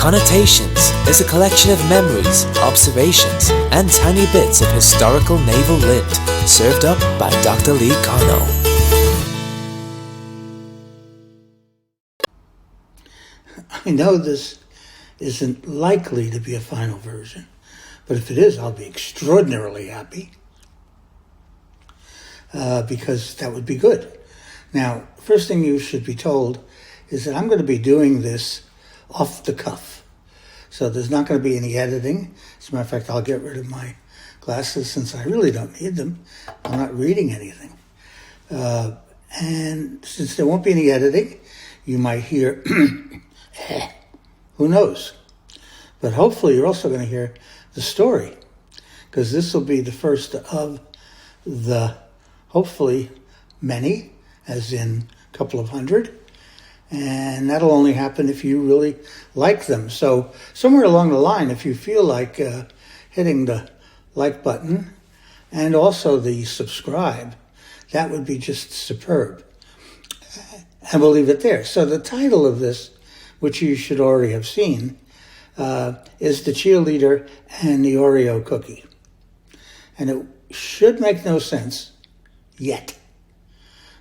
Konotations is a collection of memories, observations, and tiny bits of historical naval lint served up by Dr. Lee Konowe. I know this isn't likely to be a final version, but if it is, I'll be extraordinarily happy because that would be good. Now, first thing you should be told is that I'm going to be doing this off the cuff. So there's not going to be any editing. As a matter of fact, I'll get rid of my glasses since I really don't need them. I'm not reading anything. And since there won't be any editing, you might hear, who knows? But hopefully you're also going to hear the story, because this will be the first of the, hopefully, many, as in a couple of hundred. And that'll only happen if you really like them. So somewhere along the line, if you feel like hitting the like button and also the subscribe, that would be just superb. And we'll leave it there. So the title of this, which you should already have seen, is The Cheerleader and the Oreo Cookie. And it should make no sense yet.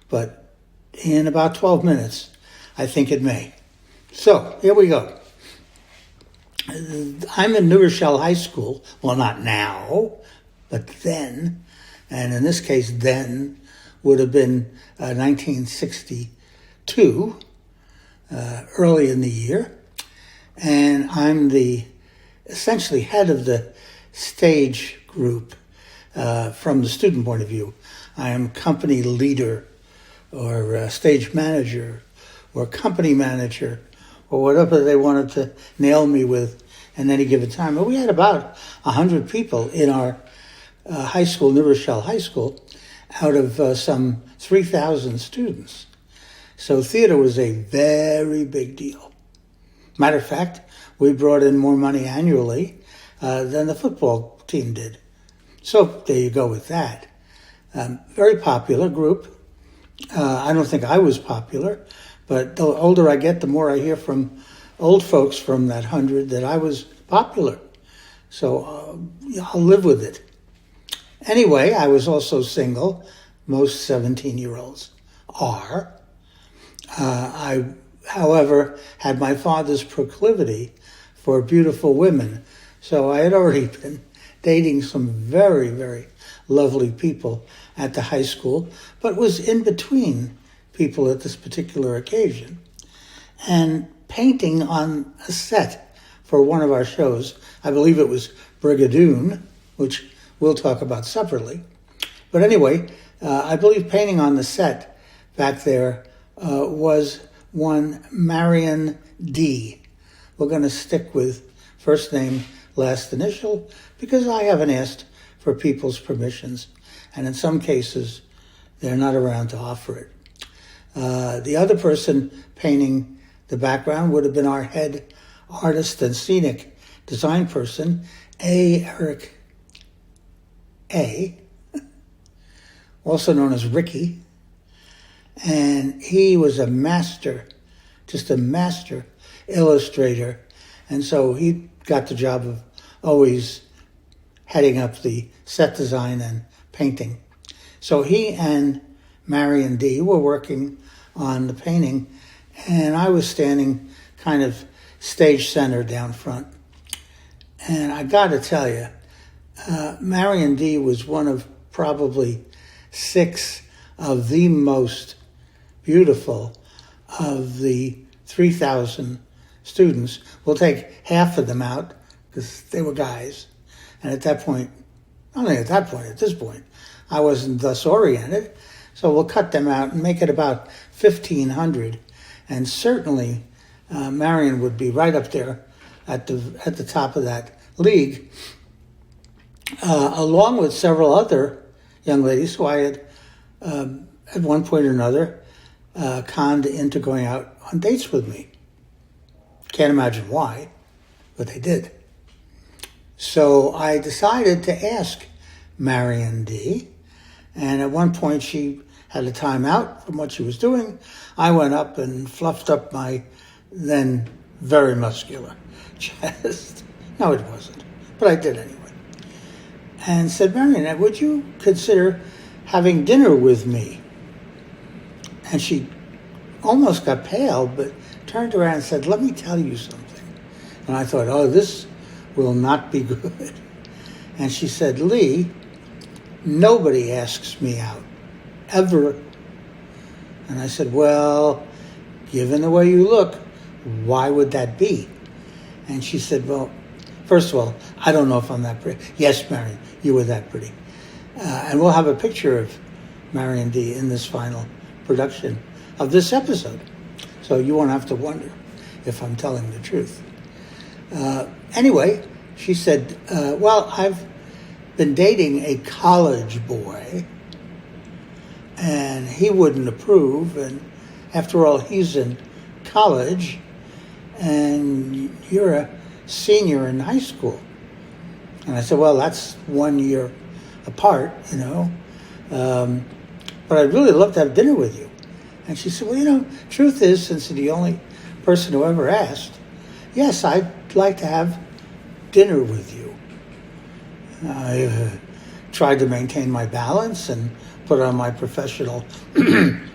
But in about 12 minutes, I think it may. So, here we go. I'm in Rochelle High School. Well, not now, but then. And in this case, then would have been 1962, early in the year. And I'm the essentially head of the stage group from the student point of view. I am company leader or stage manager or company manager, or whatever they wanted to nail me with in any given time. But we had about 100 people in our high school, New Rochelle High School, out of some 3,000 students. So theater was a very big deal. Matter of fact, we brought in more money annually than the football team did. So there you go with that. Very popular group. I don't think I was popular, but the older I get, the more I hear from old folks from that 100 that I was popular. So I'll live with it. Anyway, I was also single. Most 17-year-olds are. I, however, had my father's proclivity for beautiful women. So I had already been dating some very, very lovely people at the high school, but was in between people at this particular occasion, and painting on a set for one of our shows. I believe it was Brigadoon, which we'll talk about separately. But anyway, I believe painting on the set back there was one Marion D. We're going to stick with first name, last initial, because I haven't asked for people's permissions, and in some cases, they're not around to offer it. The other person painting the background would have been our head artist and scenic design person, Eric A., also known as Ricky. And he was a master, just a master illustrator. And so he got the job of always heading up the set design and painting. So he and Marion D. were working on the painting, and I was standing kind of stage center down front. And I got to tell you, Marion D. was one of probably 6 of the most beautiful of the 3,000 students. We'll take half of them out because they were guys. And at that point, not only at that point, at this point, I wasn't thus oriented. So we'll cut them out and make it about 1,500. And certainly Marion would be right up there at the top of that league, along with several other young ladies who I had, at one point or another, conned into going out on dates with me. Can't imagine why, but they did. So I decided to ask Marion D., and at one point she had a time out from what she was doing. I went up and fluffed up my then very muscular chest. No, it wasn't, but I did anyway. And said, Marion, would you consider having dinner with me? And she almost got pale, but turned around and said, let me tell you something. And I thought, oh, this will not be good. And she said, Lee, nobody asks me out, ever. And I said, well, given the way you look, why would that be? And she said, well, first of all, I don't know if I'm that pretty. Yes, Marion, you were that pretty. And we'll have a picture of Marion D. in this final production of this episode. So you won't have to wonder if I'm telling the truth. Anyway, she said, well, I've been dating a college boy, and he wouldn't approve, and after all, he's in college, and you're a senior in high school. And I said, well, that's 1 year apart, you know, but I'd really love to have dinner with you. And she said, well, you know, truth is, since you're the only person who ever asked, yes, I'd like to have dinner with you. I tried to maintain my balance and put on my professional,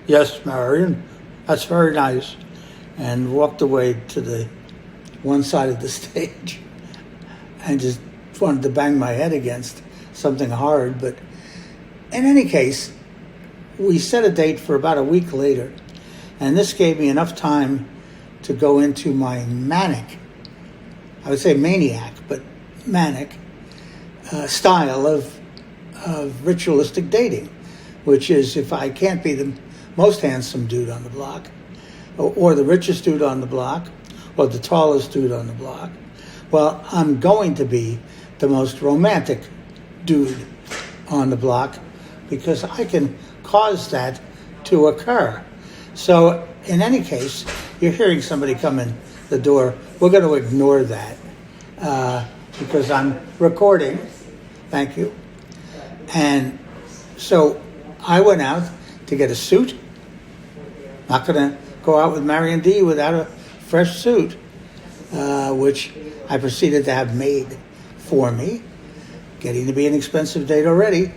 yes, Marion, that's very nice, and walked away to the one side of the stage and just wanted to bang my head against something hard. But in any case, we set a date for about a week later, and this gave me enough time to go into my manic, I would say maniac, but manic style of ritualistic dating, which is if I can't be the most handsome dude on the block, or the richest dude on the block, or the tallest dude on the block, well, I'm going to be the most romantic dude on the block because I can cause that to occur. So in any case, you're hearing somebody come in the door. We're going to ignore that because I'm recording. Thank you. And so I went out to get a suit. Not going to go out with Marion D. without a fresh suit, which I proceeded to have made for me, getting to be an expensive date already.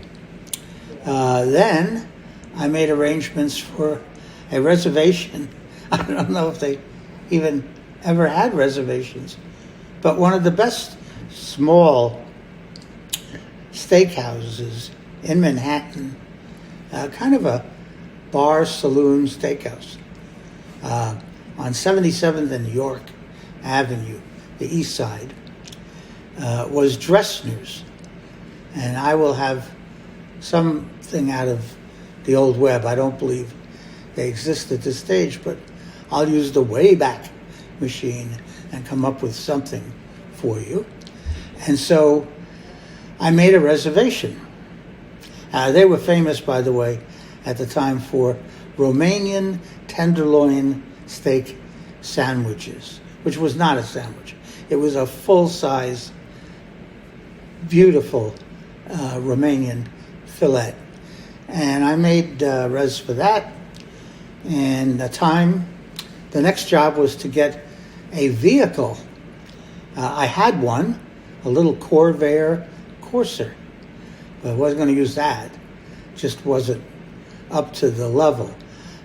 Then I made arrangements for a reservation. I don't know if they even ever had reservations, but one of the best small steakhouses in Manhattan, kind of a bar saloon steakhouse on 77th and York Avenue, the east side, was Dressner's. And I will have something out of the old web. I don't believe they exist at this stage, but I'll use the Wayback Machine and come up with something for you. And so I made a reservation. They were famous, by the way, at the time for Romanian tenderloin steak sandwiches, which was not a sandwich. It was a full-size, beautiful Romanian fillet. And I made res for that. And the next job was to get a vehicle. I had one, a little Corvair Corsair, but I wasn't going to use that. Just wasn't up to the level.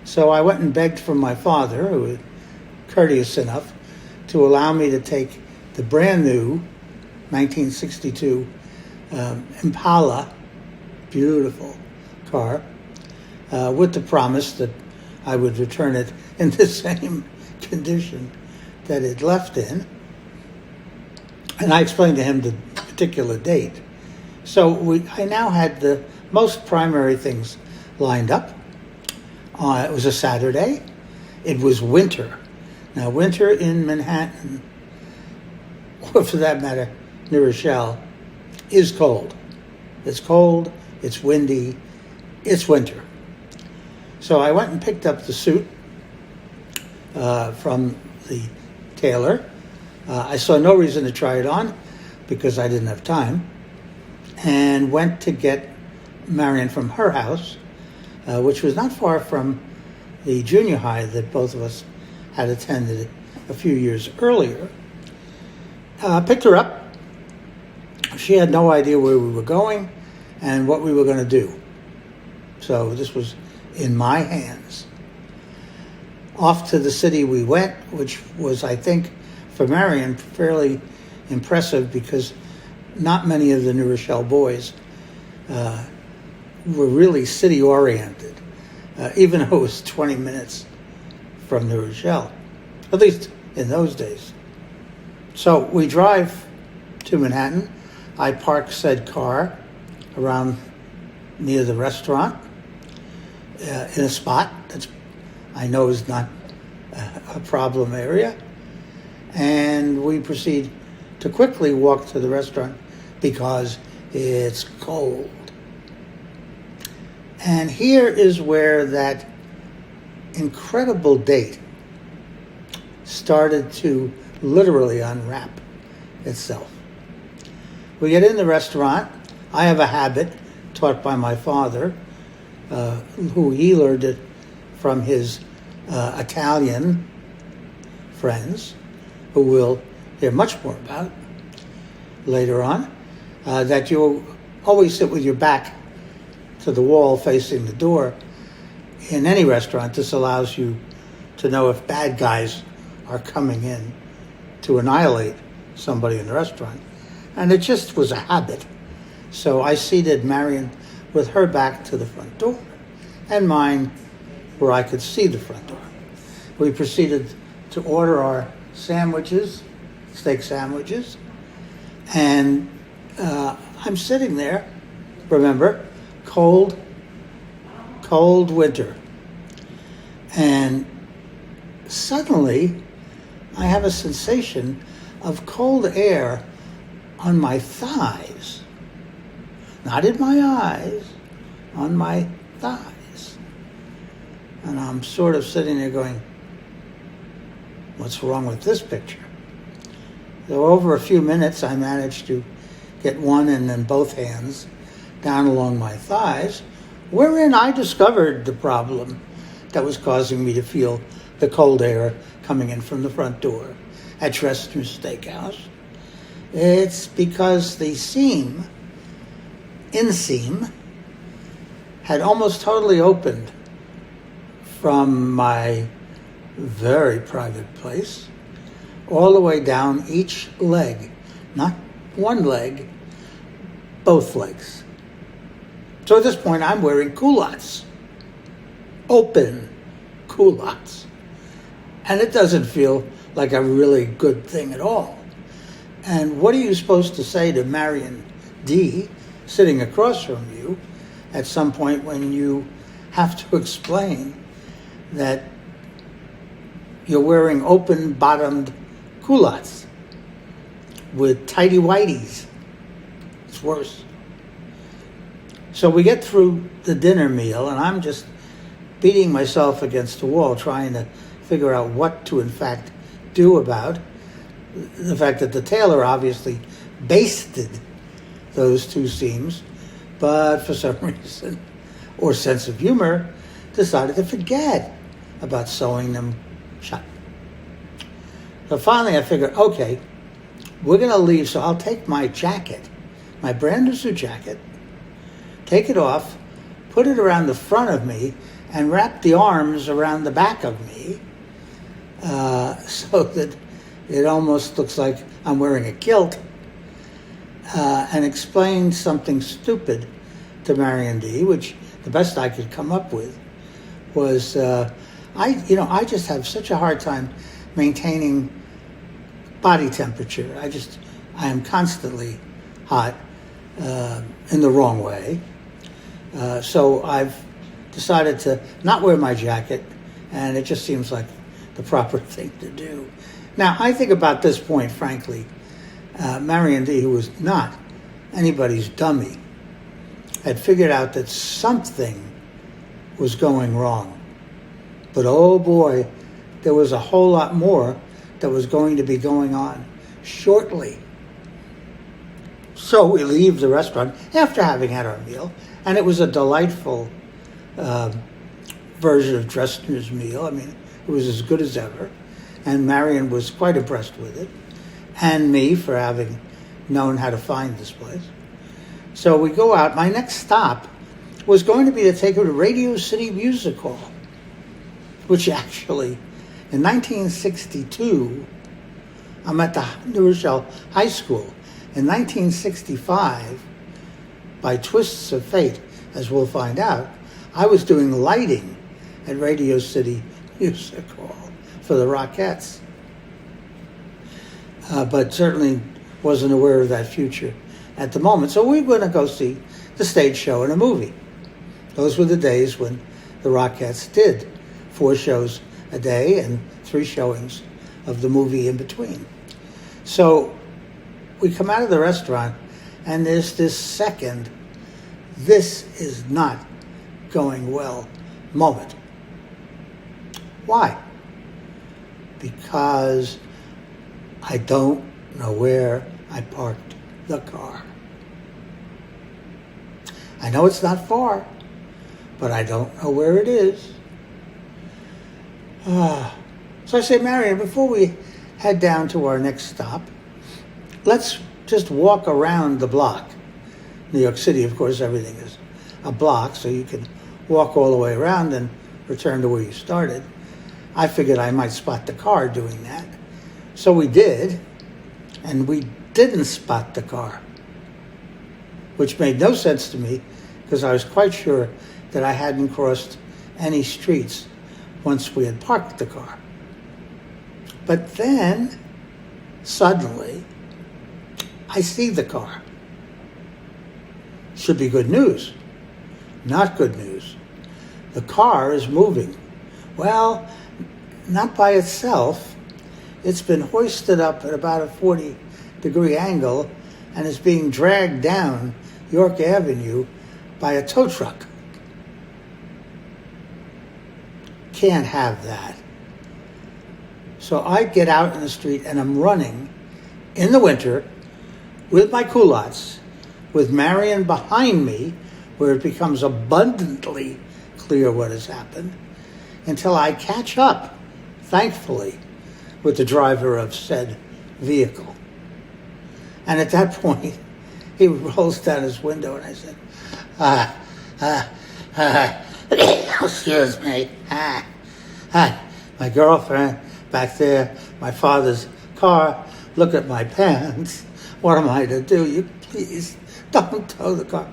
So I went and begged from my father, who was courteous enough to allow me to take the brand new 1962 Impala, beautiful car, with the promise that I would return it in the same condition that it left in. And I explained to him the particular date. So I now had the most primary things lined up. It was a Saturday. It was winter. Now, winter in Manhattan, or for that matter, New Rochelle, is cold. It's cold, it's windy, it's winter. So I went and picked up the suit from the tailor. I saw no reason to try it on because I didn't have time, and went to get Marion from her house, which was not far from the junior high that both of us had attended a few years earlier. Picked her up. She had no idea where we were going and what we were going to do. So this was in my hands. Off to the city we went, which was, I think, for Marion, fairly impressive because not many of the New Rochelle boys were really city-oriented, even though it was 20 minutes from New Rochelle, at least in those days. So we drive to Manhattan. I park said car around near the restaurant in a spot that I know is not a problem area. And we proceed to quickly walk to the restaurant because it's cold. And here is where that incredible date started to literally unwrap itself. We get in the restaurant. I have a habit taught by my father, who he learned it from his Italian friends, who we'll hear much more about later on, that you always sit with your back to the wall facing the door in any restaurant. This allows you to know if bad guys are coming in to annihilate somebody in the restaurant. And it just was a habit. So I seated Marion with her back to the front door and mine where I could see the front door. We proceeded to order our sandwiches, steak sandwiches, and I'm sitting there, remember, cold winter. And suddenly I have a sensation of cold air on my thighs. Not in my eyes, on my thighs. And I'm sort of sitting there going, what's wrong with this picture? So over a few minutes, I managed to get one and then both hands down along my thighs, wherein I discovered the problem that was causing me to feel the cold air coming in from the front door at Cheerleader's Steakhouse. It's because the inseam, had almost totally opened from my very private place all the way down each leg. Not one leg, both legs. So at this point, I'm wearing culottes. Open culottes. And it doesn't feel like a really good thing at all. And what are you supposed to say to Marion D, sitting across from you, at some point when you have to explain that you're wearing open-bottomed culottes with tighty-whities? It's worse. So we get through the dinner meal, and I'm just beating myself against the wall, trying to figure out what to, in fact, do about the fact that the tailor obviously basted those two seams, but for some reason or sense of humor, decided to forget about sewing them shut. So finally I figured, okay, we're going to leave, so I'll take my jacket, my brand new suit jacket, take it off, put it around the front of me, and wrap the arms around the back of me, so that it almost looks like I'm wearing a kilt, and explain something stupid to Marion D, which the best I could come up with was, I just have such a hard time maintaining body temperature. I am constantly hot in the wrong way. So I've decided to not wear my jacket, and it just seems like the proper thing to do. Now, I think about this point, frankly, Marion D, who was not anybody's dummy, had figured out that something was going wrong. But oh boy, there was a whole lot more that was going to be going on shortly. So we leave the restaurant after having had our meal, and it was a delightful version of Dresner's meal. I mean, it was as good as ever, and Marion was quite impressed with it. and me for having known how to find this place. So we go out. My next stop was going to be to take her to Radio City Music Hall, which actually, in 1962, I'm at the New Rochelle High School. In 1965, by twists of fate, as we'll find out, I was doing lighting at Radio City Music Hall for the Rockettes. But certainly wasn't aware of that future at the moment. So we were going to go see the stage show and a movie. Those were the days when the Rockettes did 4 shows a day and 3 showings of the movie in between. So we come out of the restaurant and there's this second, this is not going well moment. Why? Because I don't know where I parked the car. I know it's not far, but I don't know where it is. So I say, Marion, before we head down to our next stop, let's just walk around the block. New York City, of course, everything is a block, so you can walk all the way around and return to where you started. I figured I might spot the car doing that. So we did, and we didn't spot the car, which made no sense to me because I was quite sure that I hadn't crossed any streets once we had parked the car. But then, suddenly, I see the car. Should be good news. Not good news. The car is moving. Well, not by itself. It's been hoisted up at about a 40-degree angle and is being dragged down York Avenue by a tow truck. Can't have that. So I get out in the street and I'm running in the winter with my culottes, with Marion behind me, where it becomes abundantly clear what has happened, until I catch up, thankfully, with the driver of said vehicle. And at that point, he rolls down his window and I said, excuse me, my girlfriend back there, my father's car, look at my pants, what am I to do? You please don't tow the car.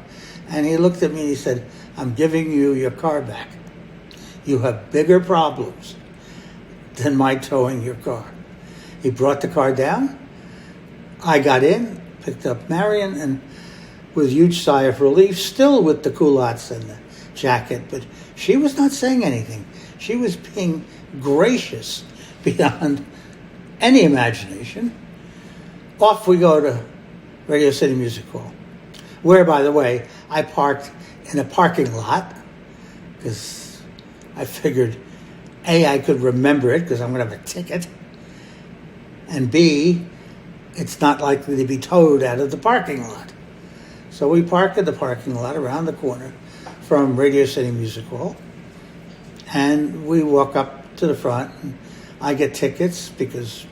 And he looked at me and he said, I'm giving you your car back. You have bigger problems than my towing your car. He brought the car down. I got in, picked up Marion, and with a huge sigh of relief, still with the culottes and the jacket, but she was not saying anything. She was being gracious beyond any imagination. Off we go to Radio City Music Hall, where, by the way, I parked in a parking lot because I figured, A, I could remember it because I'm going to have a ticket, and B, it's not likely to be towed out of the parking lot. So we park in the parking lot around the corner from Radio City Music Hall, and we walk up to the front, and I get tickets because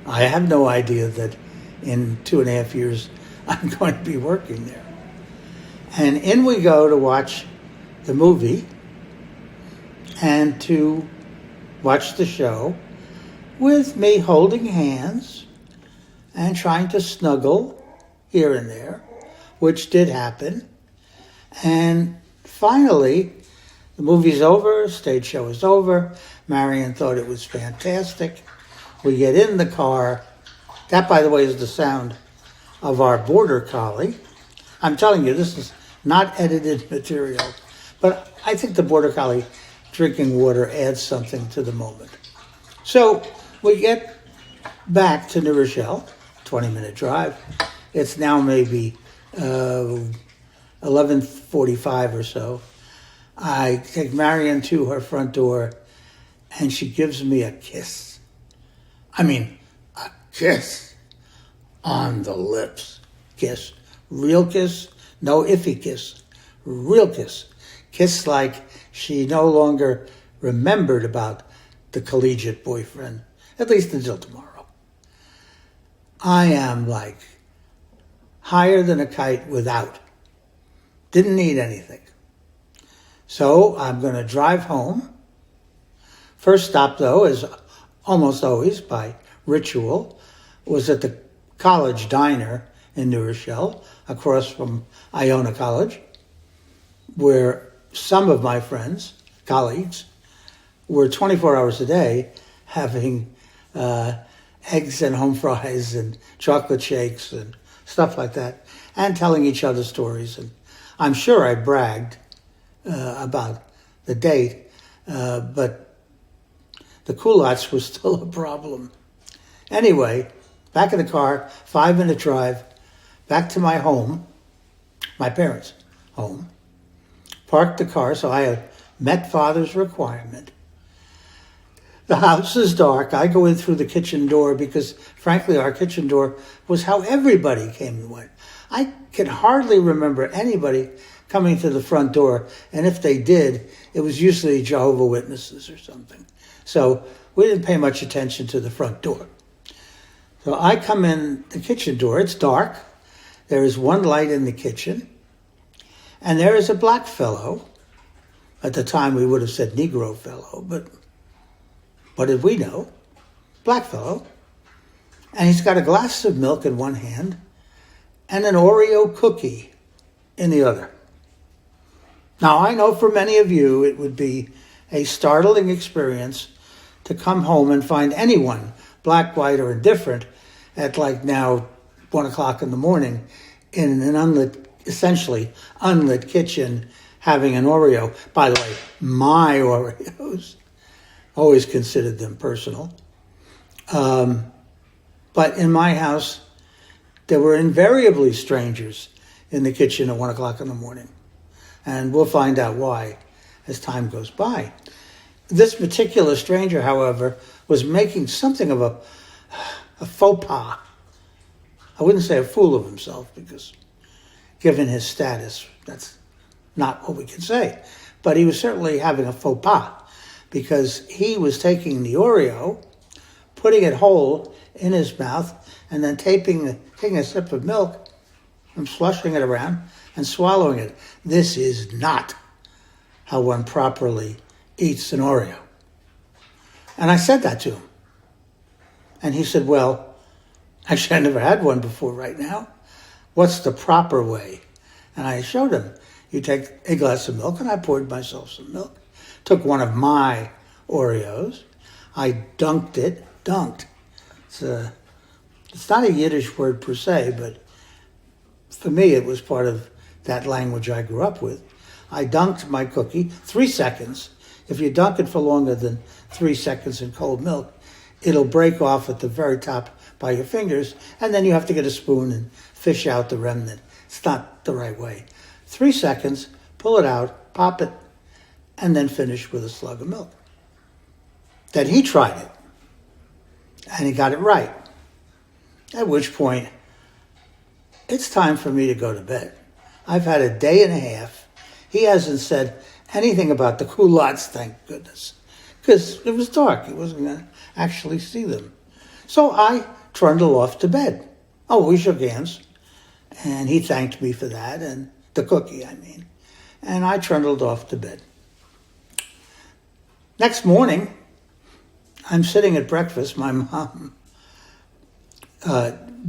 I have no idea that in 2.5 years I'm going to be working there. And in we go to watch the movie and to watch the show with me holding hands and trying to snuggle here and there, which did happen. And finally, the movie's over, stage show is over. Marion thought it was fantastic. We get in the car. That, by the way, is the sound of our border collie. I'm telling you, this is not edited material, but I think the border collie drinking water adds something to the moment. So we get back to New Rochelle, 20-minute drive. It's now maybe 11:45 or so. I take Marion to her front door, and she gives me a kiss. I mean, a kiss on the lips. Kiss. Real kiss. No iffy kiss. Real kiss. Kiss like she no longer remembered about the collegiate boyfriend, at least until tomorrow. I am like higher than a kite without. Didn't need anything. So I'm going to drive home. First stop, though, is almost always by ritual, was at the college diner in New Rochelle, across from Iona College, where some of my friends, colleagues, were 24 hours a day having eggs and home fries and chocolate shakes and stuff like that, and telling each other stories. And I'm sure I bragged about the date, but the culottes were still a problem. Anyway, back in the car, 5-minute drive, back to my home, my parents' home. Parked the car, so I had met Father's requirement. The house is dark. I go in through the kitchen door because, frankly, our kitchen door was how everybody came and went. I can hardly remember anybody coming to the front door, and if they did, it was usually Jehovah's Witnesses or something. So we didn't pay much attention to the front door. So I come in the kitchen door. It's dark. There is one light in the kitchen. And there is a black fellow. At the time we would have said Negro fellow, but what did we know? Black fellow. And he's got a glass of milk in one hand and an Oreo cookie in the other. Now, I know for many of you it would be a startling experience to come home and find anyone, black, white, or indifferent, at like now 1 o'clock in the morning in an essentially unlit kitchen having an Oreo. By the way, my Oreos, always considered them personal. But in my house, there were invariably strangers in the kitchen at 1 o'clock in the morning. And we'll find out why as time goes by. This particular stranger, however, was making something of a faux pas. I wouldn't say a fool of himself, because given his status, that's not what we can say. But he was certainly having a faux pas, because he was taking the Oreo, putting it whole in his mouth, and then taking a sip of milk and flushing it around and swallowing it. This is not how one properly eats an Oreo. And I said that to him. And he said, well, actually, I never had one before right now. What's the proper way? And I showed him. You take a glass of milk, and I poured myself some milk. Took one of my Oreos. I dunked it. It's not a Yiddish word per se, but for me it was part of that language I grew up with. I dunked my cookie, 3 seconds. If you dunk it for longer than 3 seconds in cold milk, it'll break off at the very top by your fingers, and then you have to get a spoon and fish out the remnant. It's not the right way. 3 seconds, pull it out, pop it, and then finish with a slug of milk. Then he tried it, and he got it right. At which point, it's time for me to go to bed. I've had a day and a half. He hasn't said anything about the culottes, thank goodness, because it was dark. He wasn't going to actually see them. So I trundled off to bed. Oh, we shook hands, and he thanked me for that, and the cookie, I mean. And I trundled off to bed. Next morning, I'm sitting at breakfast. My mom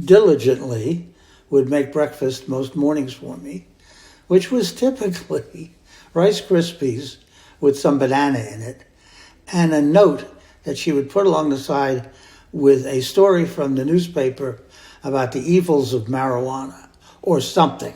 diligently would make breakfast most mornings for me, which was typically Rice Krispies with some banana in it, and a note that she would put along the side with a story from the newspaper about the evils of marijuana or something.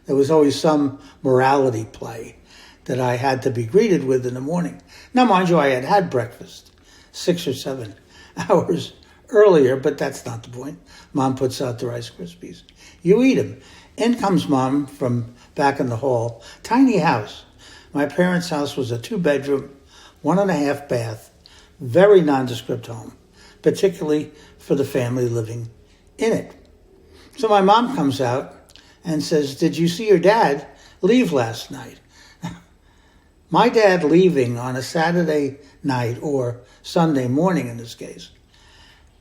There was always some morality play that I had to be greeted with in the morning. Now, mind you, I had had breakfast 6 or 7 hours earlier, but that's not the point. Mom puts out the Rice Krispies. You eat them. In comes Mom from back in the hall. Tiny house. My parents' house was a 2-bedroom, 1.5 bath, very nondescript home, particularly for the family living in it. So my mom comes out and says, did you see your dad leave last night? My dad leaving on a Saturday night, or Sunday morning in this case,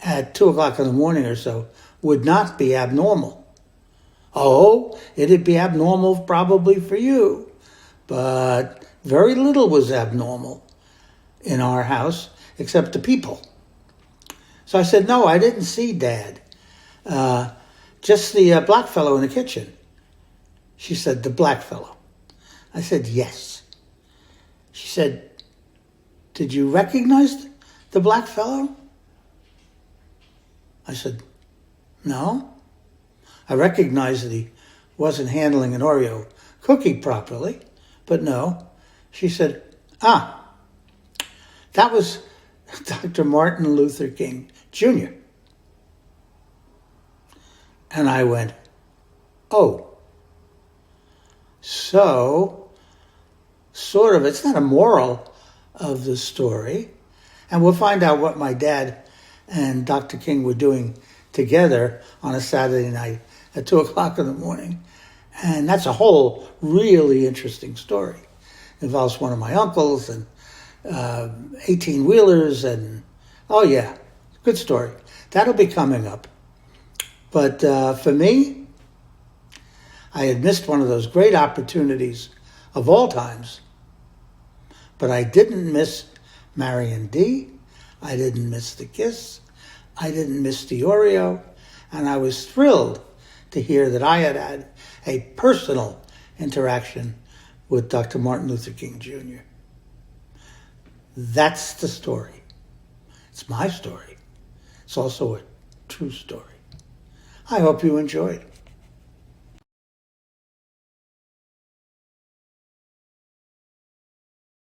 at 2 o'clock in the morning or so would not be abnormal. Oh, it'd be abnormal probably for you, but very little was abnormal in our house except the people. So I said, no, I didn't see Dad. Just the black fellow in the kitchen. She said, the black fellow. I said, yes. She said, did you recognize the black fellow? I said, no. I recognized that he wasn't handling an Oreo cookie properly, but no. She said, that was Dr. Martin Luther King Jr. And I went, oh. So, sort of, it's not a moral of the story. And we'll find out what my dad and Dr. King were doing together on a Saturday night at 2 o'clock in the morning. And that's a whole really interesting story. It involves one of my uncles and 18-wheelers and, oh yeah, good story. That'll be coming up. But for me, I had missed one of those great opportunities of all times. But I didn't miss Marion D. I didn't miss the kiss. I didn't miss the Oreo. And I was thrilled to hear that I had had a personal interaction with Dr. Martin Luther King Jr. That's the story. It's my story. It's also a true story. I hope you enjoyed.